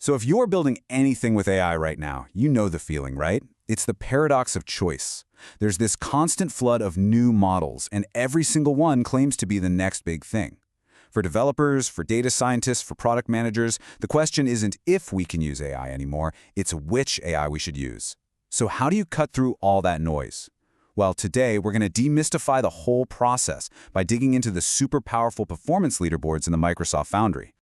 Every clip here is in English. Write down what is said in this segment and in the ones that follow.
So if you're building anything with AI right now, you know the feeling, right? It's the paradox of choice. There's this constant flood of new models, and every single one claims to be the next big thing. For developers, for data scientists, for product managers, the question isn't if we can use AI anymore, it's which AI we should use. So how do you cut through all that noise? Well, today we're going to demystify the whole process by digging into the super powerful performance leaderboards in the Microsoft Foundry.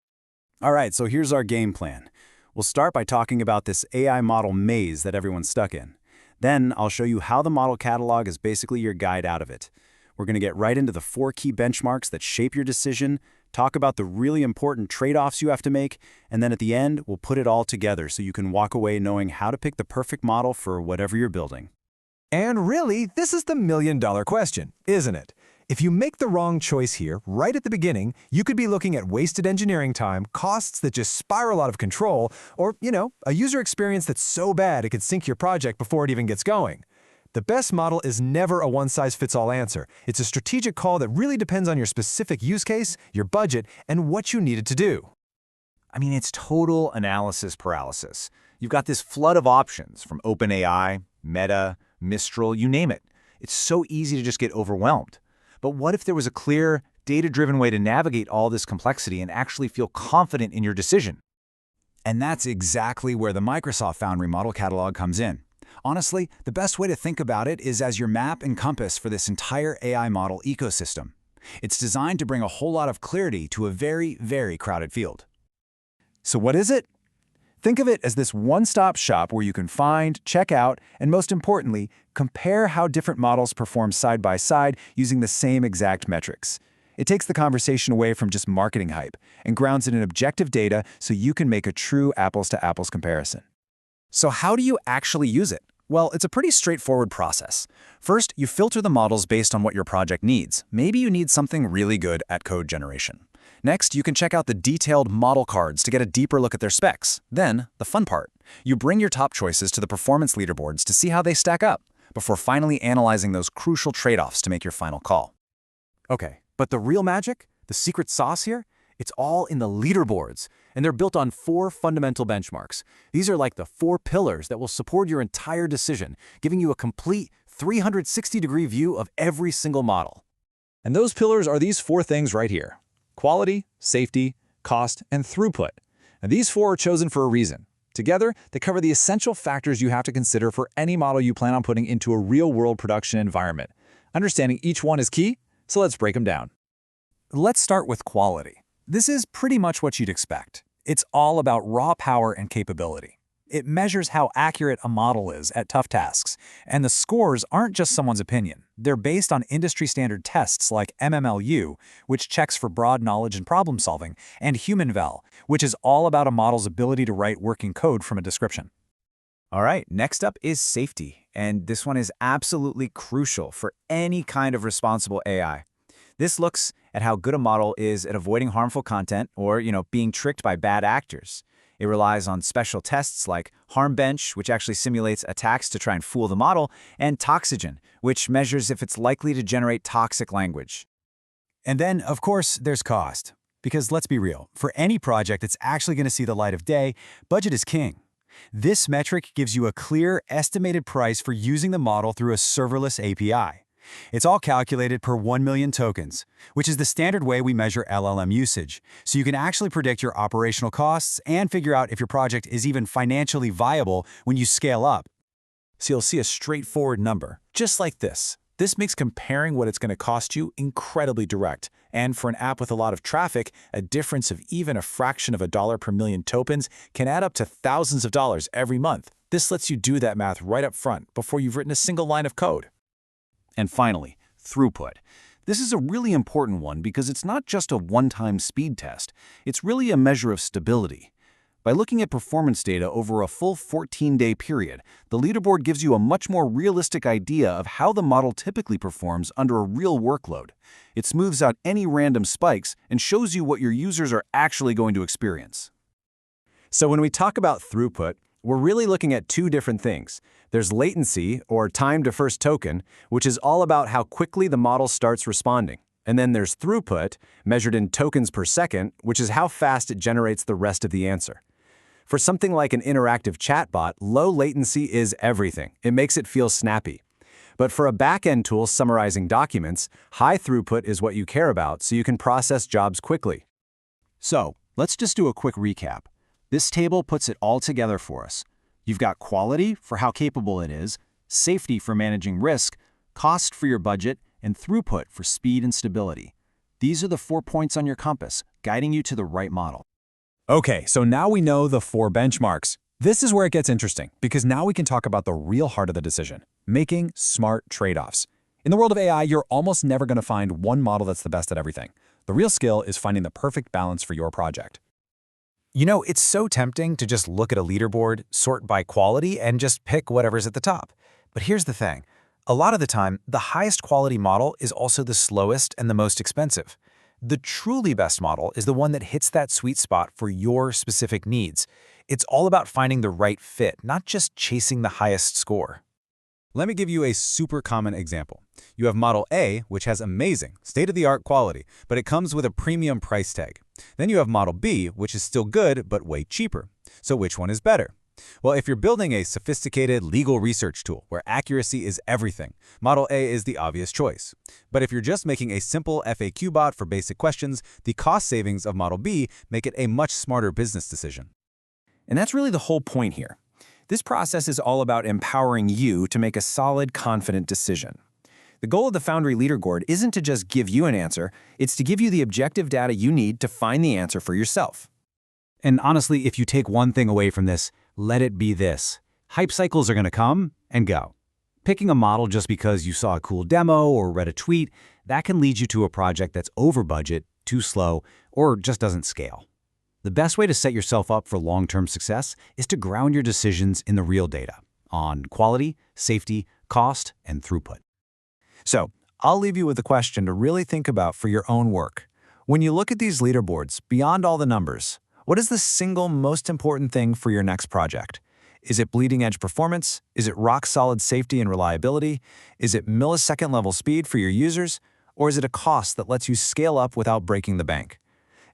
All right, so here's our game plan. We'll start by talking about this AI model maze that everyone's stuck in. Then I'll show you how the model catalog is basically your guide out of it. We're going to get right into the 4 key benchmarks that shape your decision, talk about the really important trade-offs you have to make, and then at the end, we'll put it all together so you can walk away knowing how to pick the perfect model for whatever you're building. And really, this is the million-dollar question, isn't it? If you make the wrong choice here, right at the beginning, you could be looking at wasted engineering time, costs that just spiral out of control, or, a user experience that's so bad it could sink your project before it even gets going. The best model is never a one-size-fits-all answer. It's a strategic call that really depends on your specific use case, your budget, and what you needed to do. I mean, it's total analysis paralysis. You've got this flood of options from OpenAI, Meta, Mistral, you name it. It's so easy to just get overwhelmed. But what if there was a clear, data-driven way to navigate all this complexity and actually feel confident in your decision? And that's exactly where the Microsoft Foundry Model Catalog comes in. Honestly, the best way to think about it is as your map and compass for this entire AI model ecosystem. It's designed to bring a whole lot of clarity to a very, very crowded field. So what is it? Think of it as this one-stop shop where you can find, check out, and most importantly, compare how different models perform side by side using the same exact metrics. It takes the conversation away from just marketing hype and grounds it in objective data so you can make a true apples-to-apples comparison. So how do you actually use it? Well, it's a pretty straightforward process. First, you filter the models based on what your project needs. Maybe you need something really good at code generation. Next, you can check out the detailed model cards to get a deeper look at their specs. Then, the fun part. You bring your top choices to the performance leaderboards to see how they stack up, before finally analyzing those crucial trade-offs to make your final call. Okay, but the real magic, the secret sauce here, it's all in the leaderboards, and they're built on 4 fundamental benchmarks. These are like the 4 pillars that will support your entire decision, giving you a complete 360-degree view of every single model. And those pillars are these 4 things right here: quality, safety, cost, and throughput. And these 4 are chosen for a reason. Together, they cover the essential factors you have to consider for any model you plan on putting into a real-world production environment. Understanding each one is key, so let's break them down. Let's start with quality. This is pretty much what you'd expect. It's all about raw power and capability. It measures how accurate a model is at tough tasks, and the scores aren't just someone's opinion. They're based on industry-standard tests like MMLU, which checks for broad knowledge and problem-solving, and HumanVal, which is all about a model's ability to write working code from a description. All right, next up is safety, and this one is absolutely crucial for any kind of responsible AI. This looks at how good a model is at avoiding harmful content or, being tricked by bad actors. It relies on special tests like HarmBench, which actually simulates attacks to try and fool the model, and Toxygen, which measures if it's likely to generate toxic language. And then, of course, there's cost. Because let's be real, for any project that's actually going to see the light of day, budget is king. This metric gives you a clear, estimated price for using the model through a serverless API. It's all calculated per 1 million tokens, which is the standard way we measure LLM usage, so you can actually predict your operational costs and figure out if your project is even financially viable when you scale up. So you'll see a straightforward number, just like this. This makes comparing what it's going to cost you incredibly direct. And for an app with a lot of traffic, a difference of even a fraction of a dollar per million tokens can add up to thousands of dollars every month. This lets you do that math right up front before you've written a single line of code. And finally, throughput. This is a really important one because it's not just a one-time speed test. It's really a measure of stability. By looking at performance data over a full 14-day period, the leaderboard gives you a much more realistic idea of how the model typically performs under a real workload. It smooths out any random spikes and shows you what your users are actually going to experience. So when we talk about throughput, we're really looking at 2 different things. There's latency, or time to first token, which is all about how quickly the model starts responding. And then there's throughput, measured in tokens per second, which is how fast it generates the rest of the answer. For something like an interactive chatbot, low latency is everything. It makes it feel snappy. But for a back-end tool summarizing documents, high throughput is what you care about so you can process jobs quickly. So, let's just do a quick recap. This table puts it all together for us. You've got quality for how capable it is, safety for managing risk, cost for your budget, and throughput for speed and stability. These are the 4 points on your compass, guiding you to the right model. Okay, so now we know the 4 benchmarks. This is where it gets interesting, because now we can talk about the real heart of the decision, making smart trade-offs. In the world of AI, you're almost never going to find one model that's the best at everything. The real skill is finding the perfect balance for your project. You know, it's so tempting to just look at a leaderboard, sort by quality, and just pick whatever's at the top. But here's the thing. A lot of the time, the highest quality model is also the slowest and the most expensive. The truly best model is the one that hits that sweet spot for your specific needs. It's all about finding the right fit, not just chasing the highest score. Let me give you a super common example. You have Model A, which has amazing, state-of-the-art quality, but it comes with a premium price tag. Then you have Model B, which is still good, but way cheaper. So which one is better? Well, if you're building a sophisticated legal research tool where accuracy is everything, Model A is the obvious choice. But if you're just making a simple FAQ bot for basic questions, the cost savings of Model B make it a much smarter business decision. And that's really the whole point here. This process is all about empowering you to make a solid, confident decision. The goal of the Foundry Leaderboard isn't to just give you an answer, it's to give you the objective data you need to find the answer for yourself. And honestly, if you take one thing away from this, let it be this. Hype cycles are going to come and go. Picking a model just because you saw a cool demo or read a tweet, that can lead you to a project that's over budget, too slow, or just doesn't scale. The best way to set yourself up for long-term success is to ground your decisions in the real data on quality, safety, cost, and throughput. So, I'll leave you with a question to really think about for your own work. When you look at these leaderboards, beyond all the numbers, what is the single most important thing for your next project? Is it bleeding-edge performance? Is it rock-solid safety and reliability? Is it millisecond-level speed for your users? Or is it a cost that lets you scale up without breaking the bank?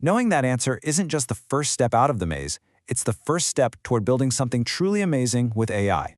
Knowing that answer isn't just the first step out of the maze, it's the first step toward building something truly amazing with AI.